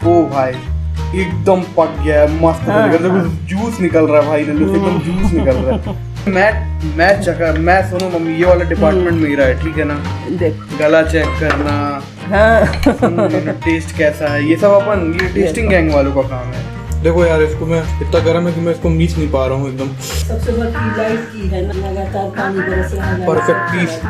ओ भाई एकदम पक गया है, मस्त तरीके से जूस निकल रहा है भाई, नल्लू से एकदम जूस निकल रहा है। मैं सुनो मम्मी, ये वाला डिपार्टमेंट मेरा है, ठीक है ना। देख गला चेक करना, हाँ टेस्ट कैसा है, ये सब अपन ये टेस्टिंग गैंग वालों का काम है। देखो यार, इसको मैं इतना गर्म है कि मैं इसको मीच नहीं पा रहा हूँ एकदम। सबसे बड़ी लाइट की है ना, लगातार पानी बरस रहा है। Perfect piece.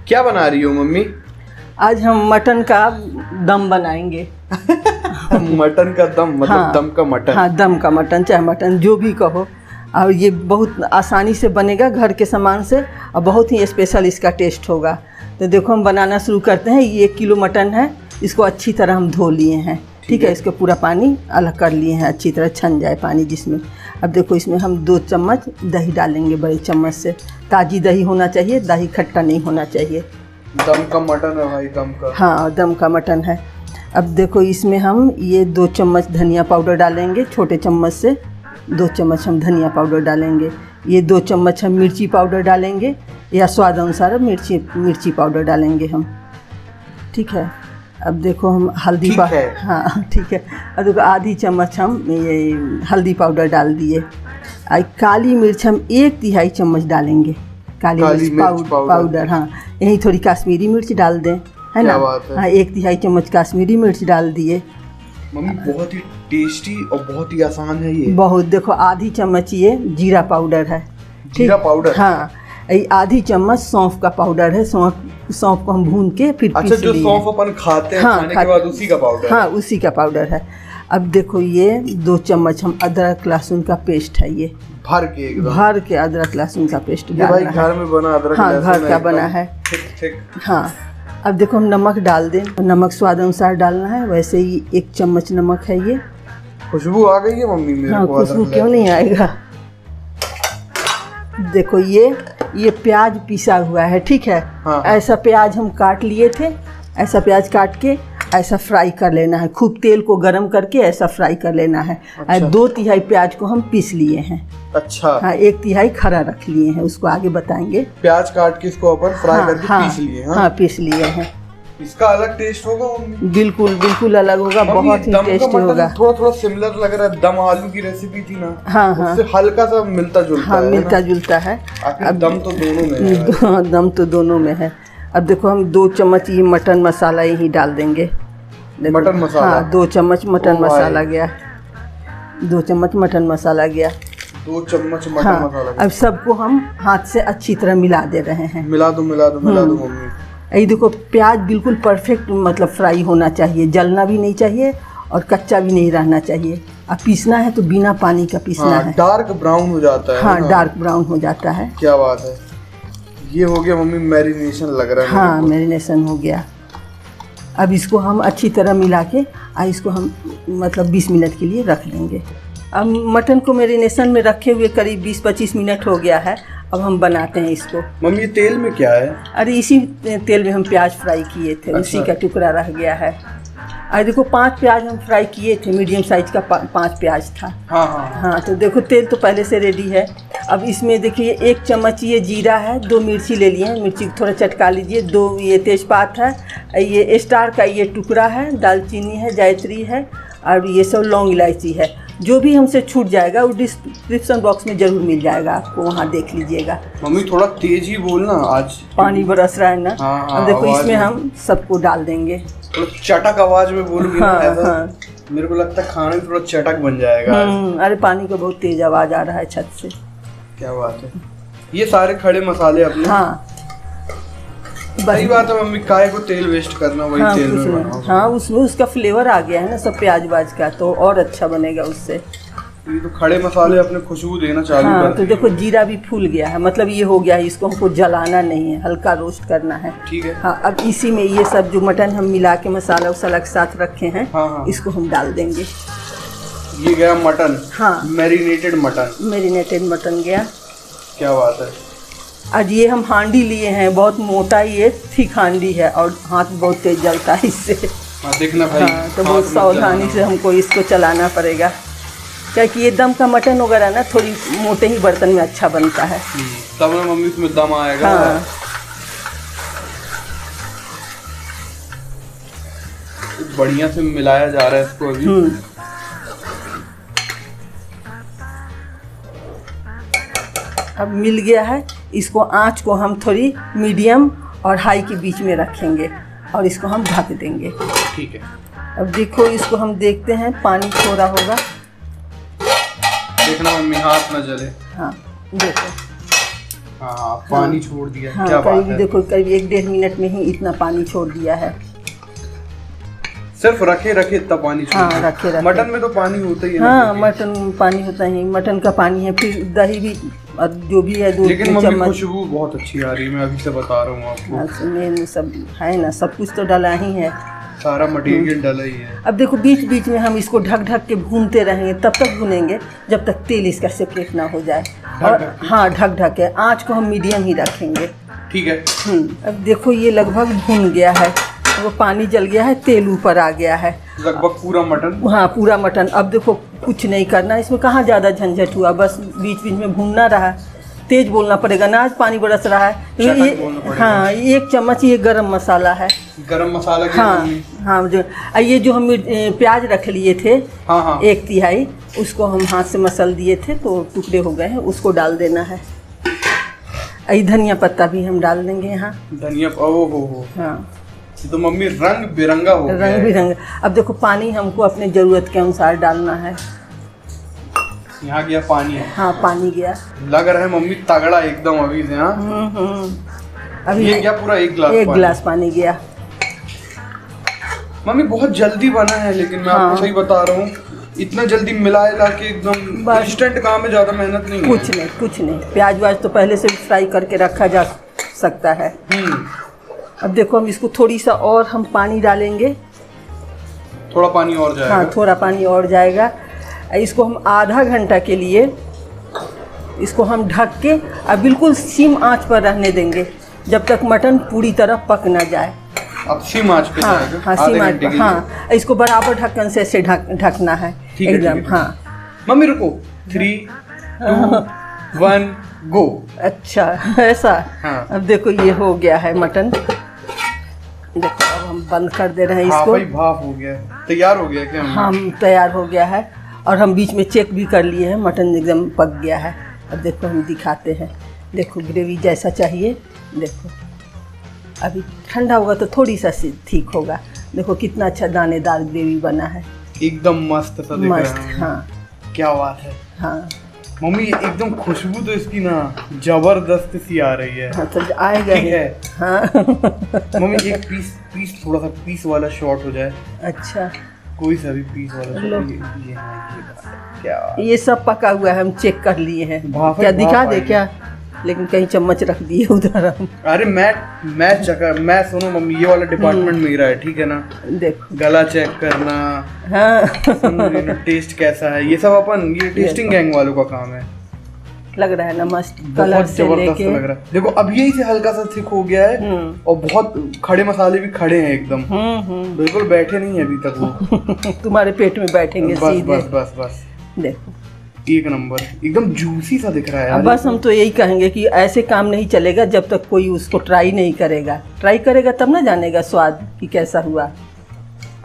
क्या बना रही हो मम्मी? आज हम मटन का दम बनाएंगे। मटन का दम मतलब हाँ, दम का मटन। हाँ, दम का मटन, चाहे मटन जो भी कहो। और ये बहुत आसानी से बनेगा घर के सामान से, और बहुत ही स्पेशल इसका टेस्ट होगा। तो देखो हम बनाना शुरू करते हैं। ये 1 किलो मटन है, इसको अच्छी तरह हम धो लिए हैं, ठीक है। इसको पूरा पानी अलग कर लिए हैं, अच्छी तरह छन जाए पानी जिसमें। अब देखो इसमें हम 2 चम्मच दही डालेंगे, बड़े चम्मच से। ताज़ी दही होना चाहिए, दही खट्टा नहीं होना चाहिए। दम का मटन है भाई, दम का। हाँ, दम का मटन है। अब देखो इसमें हम ये 2 चम्मच धनिया पाउडर डालेंगे, छोटे चम्मच से 2 चम्मच हम धनिया पाउडर डालेंगे। ये 2 चम्मच हम मिर्ची पाउडर डालेंगे, या स्वाद अनुसार मिर्ची पाउडर डालेंगे हम, ठीक है। अब देखो हम हल्दी हाँ ठीक है। अब देखो आधी चम्मच हम ये हल्दी पाउडर डाल दिए। काली मिर्च हम 1/3 चम्मच डालेंगे, काली मिर्च पाउडर। हाँ, यही थोड़ी कश्मीरी मिर्च डाल दें, है ना। हाँ, 1/3 चम्मच कश्मीरी मिर्च डाल दिए। मम्मी बहुत ही टेस्टी और बहुत ही आसान है ये। बहुत। देखो आधी चम्मच ये जीरा पाउडर है, जीरा पाउडर। हाँ, आधी चम्मच सौंफ का पाउडर है। सौंफ को हम भून के फिर अच्छा, जो सौंफ अपन खाते हैं खाने के बाद उसी का पाउडर। हाँ, उसी का पाउडर है। अब देखो ये 2 चम्मच हम अदरक लहसुन का पेस्ट है, ये भर के अदरक लहसुन का पेस्ट डालना है। घर में बना अदरक हाँ, घर का बना है। ठीक। हाँ, अब देखो हम नमक डाल दें। नमक स्वाद अनुसार डालना है, वैसे ही 1 चम्मच नमक है ये। खुशबू आ गई है मम्मी मेरे को। खुशबू क्यों नहीं आएगा। देखो ये प्याज पिसा हुआ है, ठीक है। हाँ। ऐसा प्याज हम काट लिए थे, ऐसा प्याज काट के ऐसा फ्राई कर लेना है, खूब तेल को गरम करके ऐसा फ्राई कर लेना है। अच्छा। 2/3 प्याज को हम पीस लिए हैं। अच्छा। हाँ, 1/3 खरा रख लिए हैं, उसको आगे बताएंगे। प्याज काट के इसको अपन फ्राई करके पीस लिए। हाँ, पीस लिए हैं। इसका अलग टेस्ट होगा मम्मी? बिल्कुल अलग होगा, बहुत ही टेस्टी होगा। थोड़ा सिमिलर लग रहा है, दम आलू की रेसिपी थी ना। हाँ, उससे हल्का सा मिलता जुलता है। मिलता जुलता है। अब दम तो दोनों में है। दम तो दोनों में है। अब देखो हम 2 चम्मच ये मटन मसाला यही डाल देंगे। मटन मसाला। हाँ, 2 चम्मच मटन मसाला गया। 2 चम्मच मटन मसाला गया। 2 चम्मच मटन मसाला। अब सबको हम हाथ से अच्छी तरह मिला दे रहे हैं। मिला दो मम्मी। ये देखो प्याज बिल्कुल परफेक्ट मतलब फ्राई होना चाहिए, जलना भी नहीं चाहिए और कच्चा भी नहीं रहना चाहिए। अब पीसना है तो बिना पानी का पीसना है। डार्क ब्राउन हो जाता है। हाँ, डार्क ब्राउन हो जाता है। क्या बात है। ये हो गया मम्मी मैरिनेशन लग रहा है। हाँ, मैरिनेशन हो गया। अब इसको हम अच्छी तरह मिला के इसको हम मतलब 20 मिनट के लिए रख देंगे। अब मटन को मैरिनेशन में रखे हुए करीब 20-25 मिनट हो गया है। अब हम बनाते हैं इसको। मम्मी तेल में क्या है? अरे इसी तेल में हम प्याज फ्राई किए थे। अच्छा। उसी का टुकड़ा रह गया है। अरे देखो 5 प्याज हम फ्राई किए थे, मीडियम साइज का 5 प्याज था। हाँ, तो देखो तेल तो पहले से रेडी है। अब इसमें देखिए 1 चम्मच ये जीरा है, 2 मिर्ची ले लिए हैं, मिर्ची थोड़ा चटका लीजिए। 2 ये तेजपात है, ये स्टार का ये टुकड़ा है, दालचीनी है, जायत्री है, और ये सब लौंग इलायची है। जो भी हमसे छूट जाएगा वो डिस्क्रिप्शन बॉक्स में जरूर मिल जाएगा, आपको वहाँ देख लीजिएगा। मम्मी थोड़ा तेज ही बोलना, आज पानी बरस रहा है ना। हाँ, अब देखो इसमें हम सबको डाल देंगे। तो चटक आवाज में बोलूंगी। हाँ। मेरे को लगता है खाने में थोड़ा चटक बन जाएगा। अरे पानी का बहुत तेज आवाज आ रहा है छत से। क्या बात है। ये सारे खड़े मसाले अपने। हाँ, सही बात है मम्मी, काहे को तेल वेस्ट करना, वही तेल में बनाओ। हाँ, उसमें उसका फ्लेवर आ गया है ना सब प्याज वाज का, तो और अच्छा बनेगा उससे। ये तो खड़े मसाले अपने खुशबू देना चालू कर। हाँ, तो देखो जीरा भी फूल गया है, मतलब ये हो गया है। इसको हमको जलाना नहीं है, हल्का रोस्ट करना है। ठीक है। हाँ, अब इसी में ये सब जो मटन हम मिला के मसाला वसाला के साथ रखे हैं, इसको हम डाल देंगे। ये गया मटन। हाँ, मैरिनेटेड मटन गया। क्या बात है। आज ये हम हांडी लिए हैं, बहुत मोटा ये थिक हांडी है, और हाथ बहुत तेज जलता है इससे। देखना भाई। हाँ, तो बहुत सावधानी से हमको इसको चलाना पड़ेगा, क्योंकि ये दम का मटन वगैरह ना थोड़ी मोटे ही बर्तन में अच्छा बनता है। तब ना मम्मी इसमें दम आएगा। हाँ। बढ़िया से मिलाया जा रहा है इसको अभी। अब मिल गया है। इसको आंच को हम थोड़ी मीडियम और हाई के बीच में रखेंगे और इसको हम ढक देंगे। ठीक है। अब देखो इसको हम देखते हैं, पानी थोड़ा होगा। देखना मम्मी हाथ न जले। हाँ देखो, हाँ पानी छोड़ दिया। हाँ, क्या बात करीब है। देखो करीब 1-1.5 मिनट में ही इतना पानी छोड़ दिया है। सिर्फ रखे रखे इतना पानी छोड़ हाँ दिया। रखे। मटन में तो पानी होता ही है। हाँ मटन में पानी होता है, मटन का पानी है, फिर दही भी और जो भी है 2 लेकिन मम्मी चम्मच। खुशबू बहुत अच्छी आ रही है, मैं अभी से बता रहा हूँ आपको। हाँ, इसमें सब है ना, सब कुछ तो डाला ही है, सारा मटेरियल डाला ही है। अब देखो बीच बीच में हम इसको ढक ढक के भूनते रहेंगे, तब तक भूनेंगे जब तक तेल इसका सेपरेट ना हो जाए। और हाँ ढक ढक के आँच को हम मीडियम ही रखेंगे। ठीक है। अब देखो ये लगभग भून गया है, वो पानी जल गया है, तेल ऊपर आ गया है लगभग पूरा मटन। हाँ पूरा मटन। अब देखो कुछ नहीं करना, इसमें कहाँ ज़्यादा झंझट हुआ, बस बीच बीच में भूनना रहा। तेज बोलना पड़ेगा ना, आज पानी बरस रहा है। ये हाँ 1 चम्मच ये गरम मसाला है। गरम मसाला की हाँ हाँ जो ये जो हम प्याज रख लिए थे, हाँ हाँ 1/3 उसको हम हाथ से मसल दिए थे तो टुकड़े हो गए हैं, उसको डाल देना है। ये धनिया पत्ता भी हम डाल देंगे यहाँ। धनिया हो हाँ ये तो मम्मी रंग बिरंगा हो गया है। रंग बिरंग। अब देखो पानी हमको अपने ज़रूरत के अनुसार डालना है। यहाँ गया पानी है। हाँ पानी गया। लग रहा है मम्मी तगड़ा एकदम अभी से। हाँ अभी ये क्या पूरा 1 गिलास 1 गिलास पानी गया। मम्मी बहुत जल्दी बना है, लेकिन मैं आपको सही बता रहा हूँ, इतना जल्दी मिलाए ला के एकदम इंस्टेंट काम है, ज़्यादा मेहनत नहीं है। कुछ नहीं। प्याज व्याज तो पहले से फ्राई करके रखा जा सकता है। अब देखो हम इसको थोड़ी सा और हम पानी डालेंगे। थोड़ा पानी और जाएगा। हाँ थोड़ा पानी और जाएगा। इसको हम आधा घंटा के लिए इसको हम ढक के अब बिल्कुल सिम आंच पर रहने देंगे जब तक मटन पूरी तरह पक ना जाए। अब सिम आंच पे जाएगा। हाँ सिम आंच पर। हाँ इसको बराबर ढक्कन से ऐसे ढकना है एकदम। हाँ मम्मी रुको, 3 2 1 गो। अच्छा ऐसा। हाँ। अब देखो ये हो गया है मटन। देखो अब हम बंद कर दे रहे हैं इसको। भाई भाप हो गया, तैयार हो गया क्या? हम तैयार हो गया है और हम बीच में चेक भी कर लिए हैं, मटन एकदम पक गया है। अब देखो हम दिखाते हैं। देखो ग्रेवी जैसा चाहिए, देखो अभी ठंडा होगा तो थोड़ी सा ठीक होगा। देखो कितना अच्छा दानेदार ग्रेवी बना है, एकदम मस्त सा दिख रहा है। मस्त। हाँ क्या बात है। हाँ मम्मी एकदम खुशबू तो इसकी ना जबरदस्त सी आ रही है। हाँ तो आएगा ठीक है। हाँ मम्मी एक पीस थोड़ा सा पीस वाला शॉट हो जाए। अच्छा कोई सा भी पीस वाला लो। shot। ये बात है। क्या ये सब पका हुआ है, हम चेक कर लिए हैं। भाप है, क्या दिखा भाप दे आई। क्या? लेकिन कहीं चम्मच रख दिए उधर हम। अरे मैं सुनो मम्मी, ये वाला डिपार्टमेंट मेरा है, ठीक है ना। देखो गला चेक करना, हाँ टेस्ट कैसा है, ये सब अपन ये टेस्टिंग गैंग वालों का काम है। लग रहा है ना मस्त, कलर बहुत से जबरदस्त लेके। लग रहा है। देखो अब यही से हल्का सा थिक हो गया है और बहुत खड़े मसाले भी खड़े हैं एकदम। बिल्कुल बैठे नहीं है अभी तक वो। तुम्हारे पेट में बैठेंगे बस सीधे। बस बस बस देखो 1 नंबर, एकदम जूसी सा दिख रहा है अब यार। बस हम तो यही कहेंगे कि ऐसे काम नहीं चलेगा जब तक कोई उसको ट्राई नहीं करेगा। ट्राई करेगा तब ना जानेगा स्वाद कि कैसा हुआ।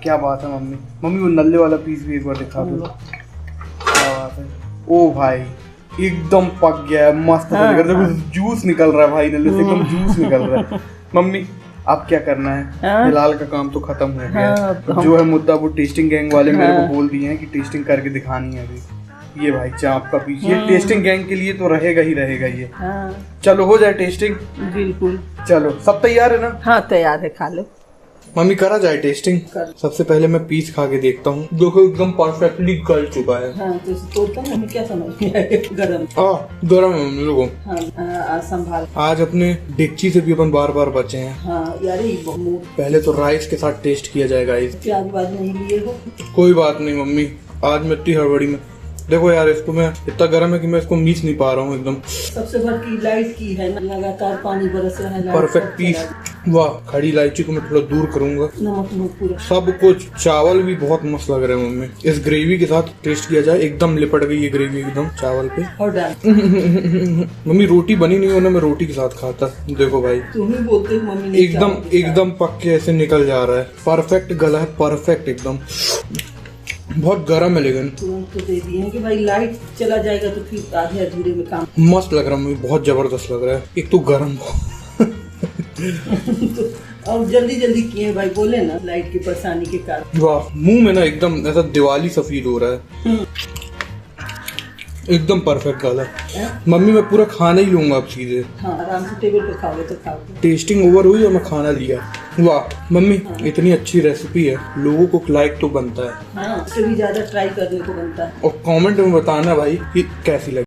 क्या बात है मम्मी। मम्मी वो नल्ले वाला पीस भी एक बार दिखा दो। क्या बात है। ओ भाई एकदम पक गया है, मस्त सा दिख रहा है। देखो जूस निकल रहा है भाई, नल्ले से एकदम जूस निकल रहा है। मम्मी अब क्या करना है? हाँ। फिलहाल का काम तो खत्म हो गया है। हाँ, जो है मुद्दा वो टेस्टिंग गैंग वाले मेरे को बोल दिए हैं कि टेस्टिंग करके दिखानी है अभी। ये भाई चाप का पीस, ये टेस्टिंग गैंग के लिए तो रहेगा ही रहेगा ये। हाँ चलो हो जाए टेस्टिंग। बिल्कुल। चलो सब तैयार है ना? हाँ तैयार है, खा लो। मम्मी करा जाए टेस्टिंग। सबसे पहले मैं पीस खा के देखता हूँ। देखो एकदम परफेक्टली गल चुका है। हाँ तो इसे तोड़ता हूँ, हमें क्या समझ में आए? गरम। गरम है मम्मी लोगों। हाँ संभाल। आज अपने डेगची से भी अपन बार बार बचे हैं। हाँ यार ये बहुत। पहले तो राइस के साथ टेस्ट किया जाएगा। प्याज वाज नहीं लिए हो? कोई बात नहीं मम्मी, आज मैं इतनी हड़बड़ी में। देखो यार इसको मैं इतना गर्म है कि मैं इसको मीच नहीं पा रहा हूँ एकदम। सबसे बड़ की लाइट की है ना, लगातार पानी बरस रहा है। परफेक्ट पीस वाह, खड़ी इलायची को मैं थोड़ा दूर करूंगा। नमक पूरा सब कुछ, चावल भी बहुत मस्त लग रहे हैं मम्मी। इस ग्रेवी के साथ टेस्ट किया जाए, एकदम लिपट गई ये ग्रेवी एकदम चावल पे। और डाल। मम्मी रोटी बनी नहीं हो ना, मैं रोटी के साथ खाता। देखो भाई, तुम ही बोलते हो मम्मी ने एकदम पक के ऐसे निकल जा रहा है। परफेक्ट गला है, परफेक्ट एकदम। बहुत गर्म है लेकिन। तुरंत तो दे दिए हैं कि भाई लाइट चला जाएगा तो फिर आधे अधूरे में काम। मस्त लग रहा है मम्मी, बहुत जबरदस्त लग रहा है। एक तो गर्म और जल्दी जल्दी किए भाई, बोले ना लाइट की परेशानी के कारण। वाह, मुंह में ना एकदम ऐसा दिवाली सा फील हो रहा है। एकदम परफेक्ट गला। मम्मी मैं पूरा खाना ही लूंगा अब सीधे। हाँ, आराम से टेबल पे खाओगे तो खाओगे। टेस्टिंग ओवर हुई और मैं खाना लिया। वाह मम्मी, इतनी अच्छी रेसिपी है, लोगों को लाइक तो बनता है। हाँ, उससे भी ज्यादा ट्राई करने को बनता है। और कमेंट में बताना भाई कि कैसी लगी।